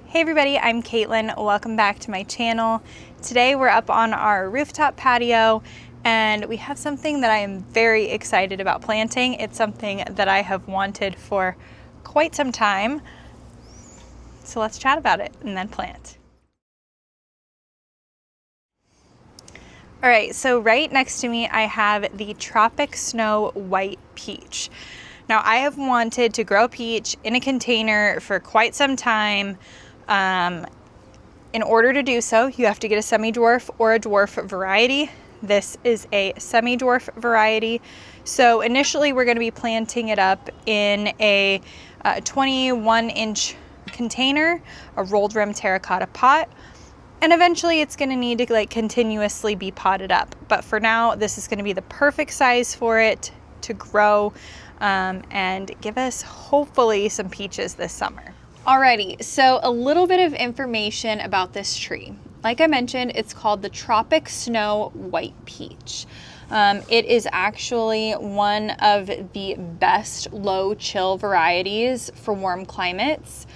Hey everybody, I'm Caitlin. Welcome back to my channel. Today we're up on our rooftop patio and we have something that I am very excited about planting. It's something that I have wanted for quite some time. So let's chat about it and then plant. All right, so right next to me I have the Tropic Snow White Peach. Now I have wanted to grow peach in a container for quite some time. In order to do so, you have to get a semi-dwarf or a dwarf variety. This is a semi-dwarf variety. So initially we're going to be planting it up in a 21-inch container, a rolled rim terracotta pot. And eventually it's going to need to continuously be potted up. But for now, this is going to be the perfect size for it to grow and give us hopefully some peaches this summer. Alrighty, so a little bit of information about this tree. Like I mentioned, it's called the Tropic Snow White Peach. It is actually one of the best low chill varieties for warm climates.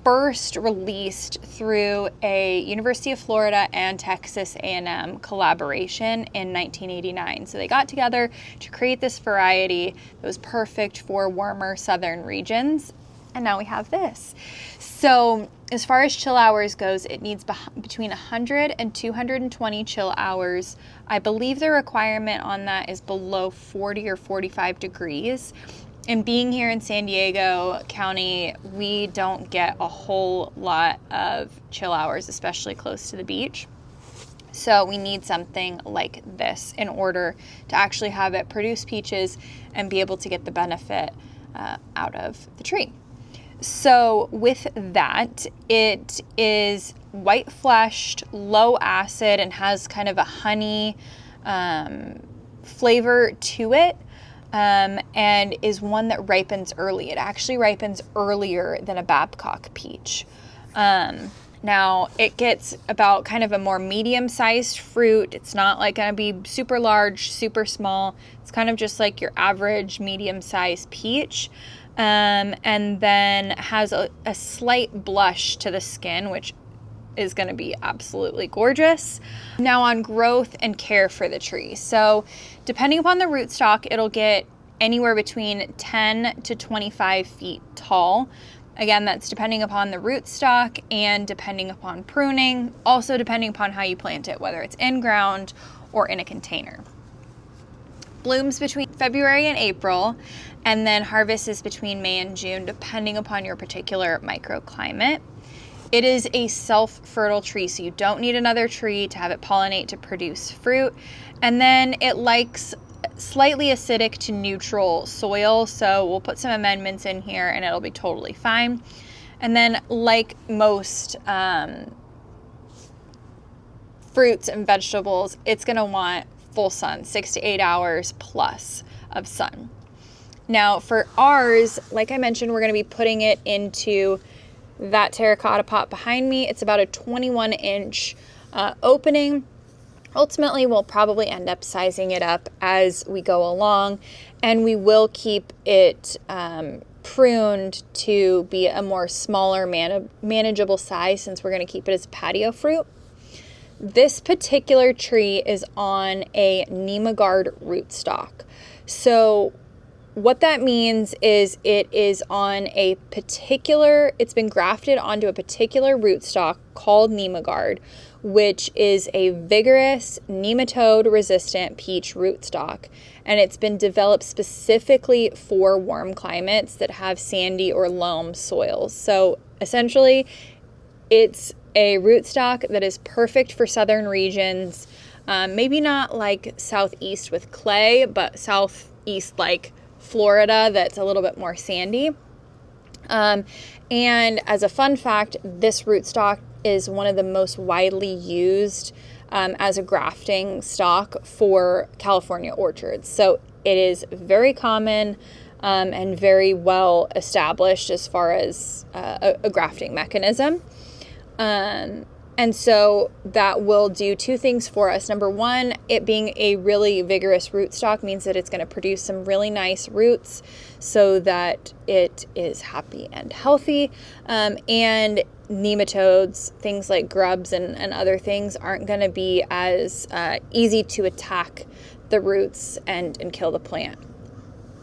First released through a University of Florida and Texas A&M collaboration in 1989. So they got together to create this variety that was perfect for warmer southern regions. And now we have this. So as far as chill hours goes, it needs between 100 and 220 chill hours. I believe the requirement on that is below 40 or 45 degrees. And being here in San Diego County, we don't get a whole lot of chill hours, especially close to the beach. So we need something like this in order to actually have it produce peaches and be able to get the benefit out of the tree. So with that, it is white fleshed, low acid, and has kind of a honey flavor to it, and is one that ripens early. It actually ripens earlier than a Babcock peach. Now it gets about kind of a more medium-sized fruit. It's not like gonna be super large, super small. It's kind of just like your average medium-sized peach. And then has a slight blush to the skin, which is going to be absolutely gorgeous. Now on growth and care for the tree. So depending upon the rootstock, it'll get anywhere between 10 to 25 feet tall. Again, that's depending upon the rootstock and depending upon pruning, also depending upon how you plant it, whether it's in ground or in a container. Blooms between February and April, and then harvest is between May and June, depending upon your particular microclimate. It is a self-fertile tree, so you don't need another tree to have it pollinate to produce fruit. And then it likes slightly acidic to neutral soil, so we'll put some amendments in here and it'll be totally fine. And then like most fruits and vegetables, it's gonna want full sun, 6 to 8 hours plus of sun. Now for ours, like I mentioned, we're going to be putting it into that terracotta pot behind me. It's about a 21-inch opening. Ultimately, we'll probably end up sizing it up as we go along, and we will keep it pruned to be a more smaller, manageable size, since we're going to keep it as patio fruit. This particular tree is on a Nemagard rootstock. So what that means is it is on a particular, it's been grafted onto a particular rootstock called Nemagard, which is a vigorous nematode-resistant peach rootstock. And it's been developed specifically for warm climates that have sandy or loam soils. So essentially, it's a rootstock that is perfect for southern regions, maybe not like southeast with clay, but southeast like Florida that's a little bit more sandy. And as a fun fact, this rootstock is one of the most widely used as a grafting stock for California orchards. So it is very common and very well established as far as a grafting mechanism. And so that will do two things for us. Number one, it being a really vigorous rootstock means that it's going to produce some really nice roots so that it is happy and healthy. And nematodes, things like grubs and other things, aren't going to be as easy to attack the roots and kill the plant.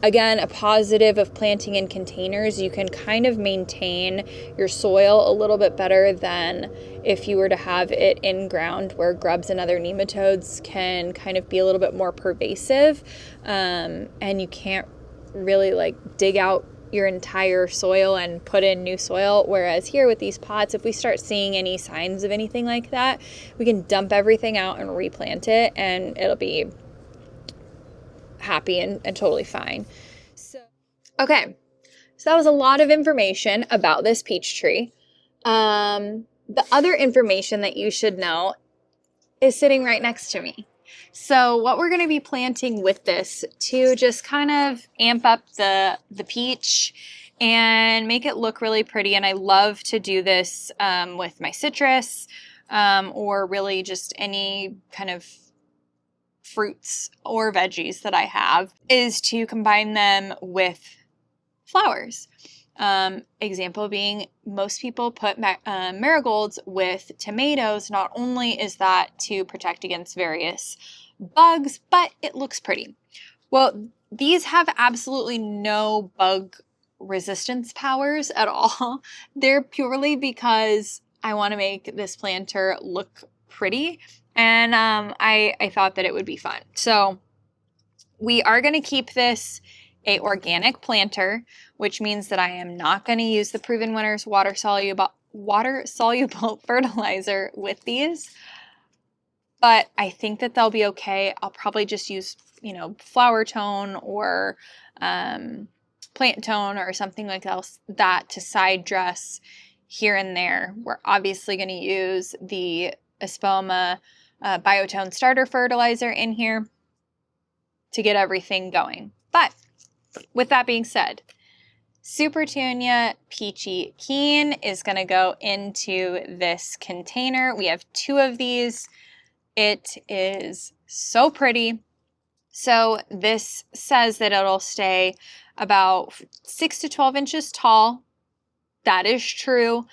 Again, a positive of planting in containers, you can kind of maintain your soil a little bit better than if you were to have it in ground, where grubs and other nematodes can kind of be a little bit more pervasive, and you can't really like dig out your entire soil and put in new soil. Whereas here with these pots, if we start seeing any signs of anything like that, we can dump everything out and replant it, and it'll be happy and totally fine. So, okay, so that was a lot of information about this peach tree. The other information that you should know is sitting right next to me. So what we're going to be planting with this to just kind of amp up the peach and make it look really pretty. And I love to do this with my citrus or really just any kind of fruits or veggies that I have, is to combine them with flowers. Example being, most people put marigolds with tomatoes. Not only is that to protect against various bugs, but it looks pretty. Well, these have absolutely no bug resistance powers at all. They're purely because I want to make this planter look pretty. And I thought that it would be fun. So we are going to keep this a organic planter, which means that I am not going to use the Proven Winners water soluble fertilizer with these. But I think that they'll be okay. I'll probably just use, flower tone or plant tone or something like that to side dress here and there. We're obviously going to use the Espoma Biotone starter fertilizer in here to get everything going. But with that being said, Supertunia Peachy Keen is going to go into this container. We have 2 of these. It is so pretty. So this says that it'll stay about 6 to 12 inches tall. That is true.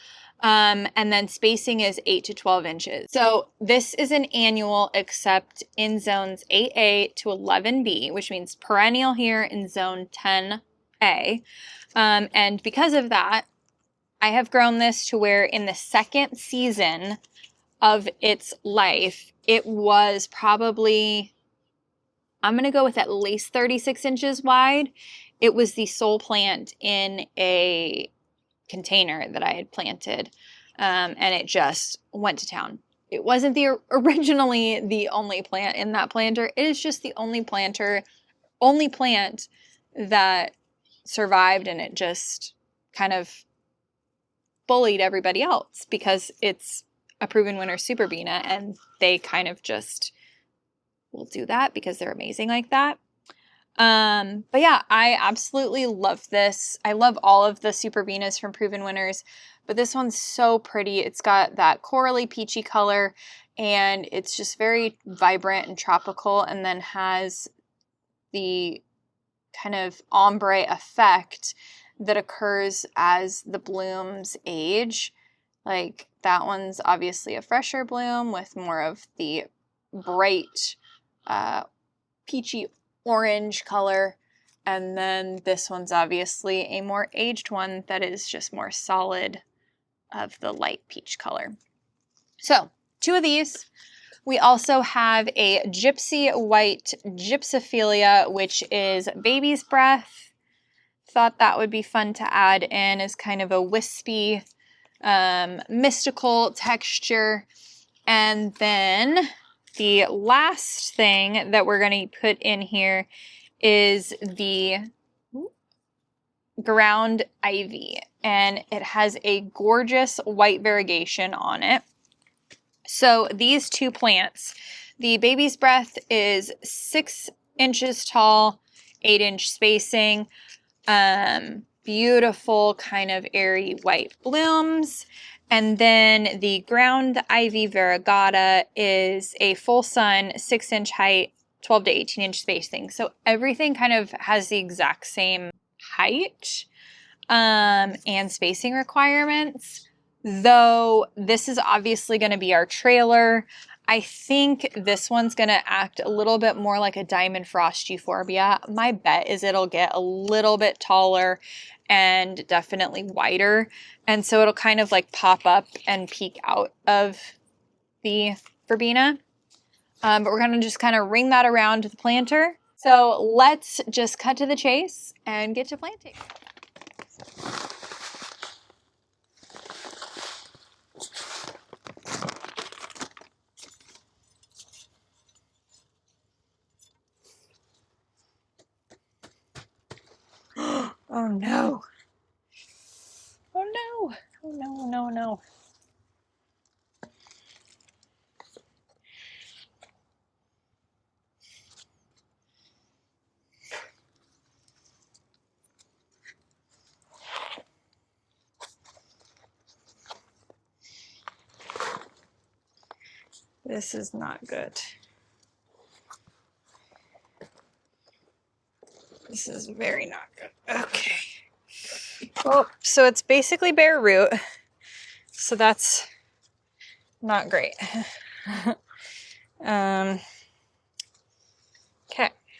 And then spacing is 8 to 12 inches. So this is an annual except in zones 8A to 11B, which means perennial here in zone 10A. And because of that, I have grown this to where in the second season of its life, it was probably, I'm going to go with at least 36 inches wide. It was the sole plant in a container that I had planted, and it just went to town. It wasn't originally the only plant in that planter. It is just the only plant that survived, and it just kind of bullied everybody else because it's a Proven Winner Super Beena, and they kind of just will do that because they're amazing like that. But yeah, I absolutely love this. I love all of the Super Beenas from Proven Winners, but this one's so pretty. It's got that corally peachy color, and it's just very vibrant and tropical, and then has the kind of ombre effect that occurs as the blooms age. Like that one's obviously a fresher bloom with more of the bright peachy orange color, and then this one's obviously a more aged one that is just more solid of the light peach color. So 2 of these. We also have a Gypsy White Gypsophilia, which is baby's breath. Thought that would be fun to add in as kind of a wispy, mystical texture. And then the last thing that we're going to put in here is the ground ivy, and it has a gorgeous white variegation on it. So these 2 plants, the baby's breath is 6 inches tall, 8-inch spacing. beautiful kind of airy white blooms. And then the ground ivy variegata is a full sun, 6-inch height, 12 to 18-inch spacing. So everything kind of has the exact same height and spacing requirements, though this is obviously going to be our trailer. I think this one's going to act a little bit more like a diamond frost euphorbia. My bet is it'll get a little bit taller and definitely wider. And so it'll kind of like pop up and peek out of the verbena. But we're going to just kind of ring that around the planter. So let's just cut to the chase and get to planting. Oh no. Oh no. Oh no, no, no. This is not good. This is very not good. Okay. Well, so it's basically bare root. So that's not great. Okay.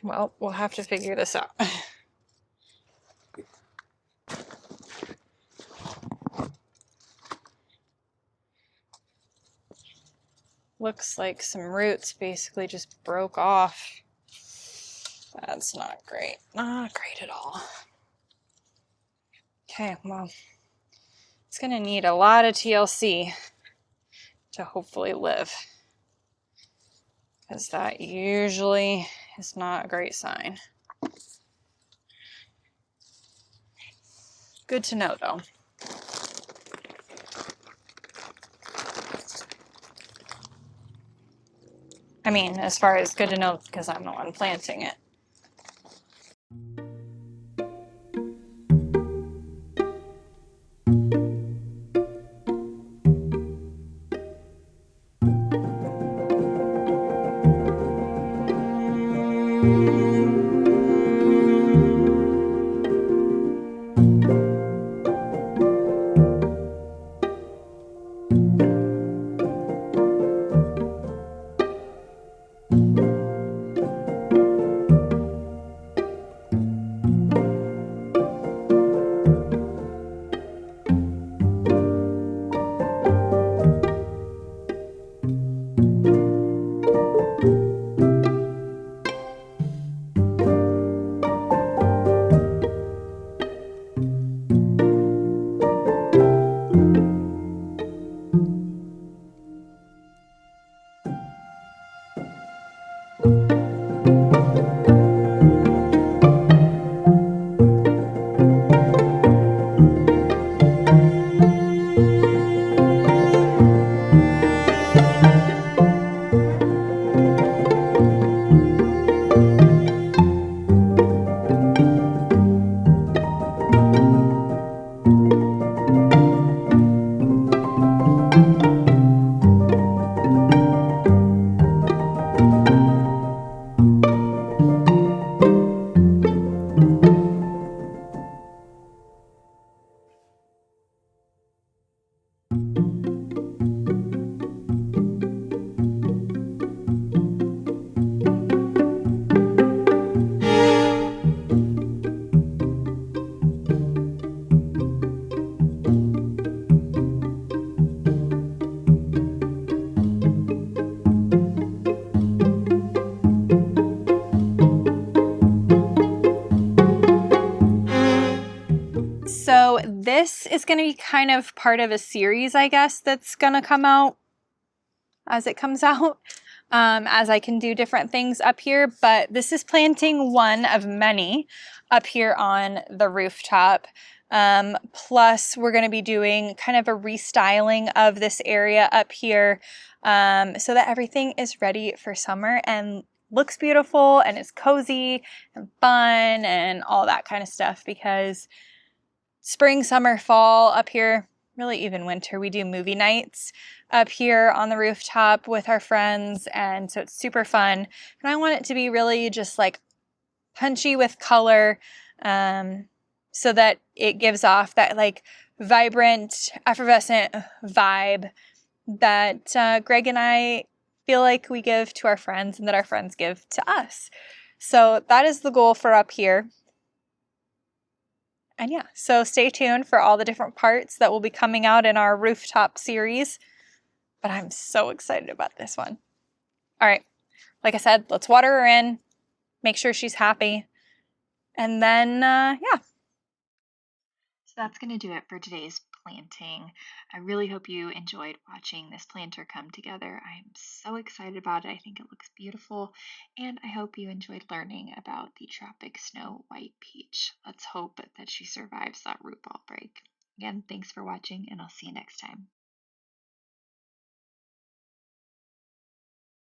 Well, we'll have to figure this out. Looks like some roots basically just broke off. That's not great. Not great at all. Okay, well, it's gonna need a lot of TLC to hopefully live, because that usually is not a great sign. Good to know though. I mean, as far as good to know, because I'm the one planting it. So this is going to be kind of part of a series, I guess, that's going to come out as it comes out, as I can do different things up here. But this is planting one of many up here on the rooftop. Plus, we're going to be doing kind of a restyling of this area up here so that everything is ready for summer and looks beautiful and is cozy and fun and all that kind of stuff, because spring, summer, fall up here, really even winter, we do movie nights up here on the rooftop with our friends, and so it's super fun. And I want it to be really just like punchy with color, so that it gives off that like vibrant, effervescent vibe that Greg and I feel like we give to our friends and that our friends give to us. So that is the goal for up here. And yeah, so stay tuned for all the different parts that will be coming out in our rooftop series. But I'm so excited about this one. All right, like I said, let's water her in, make sure she's happy, and then, yeah. So that's going to do it for today's planting. I really hope you enjoyed watching this planter come together. I'm so excited about it. I think it looks beautiful, and I hope you enjoyed learning about the Tropic Snow White Peach. Let's hope that she survives that root ball break. Again, thanks for watching, and I'll see you next time.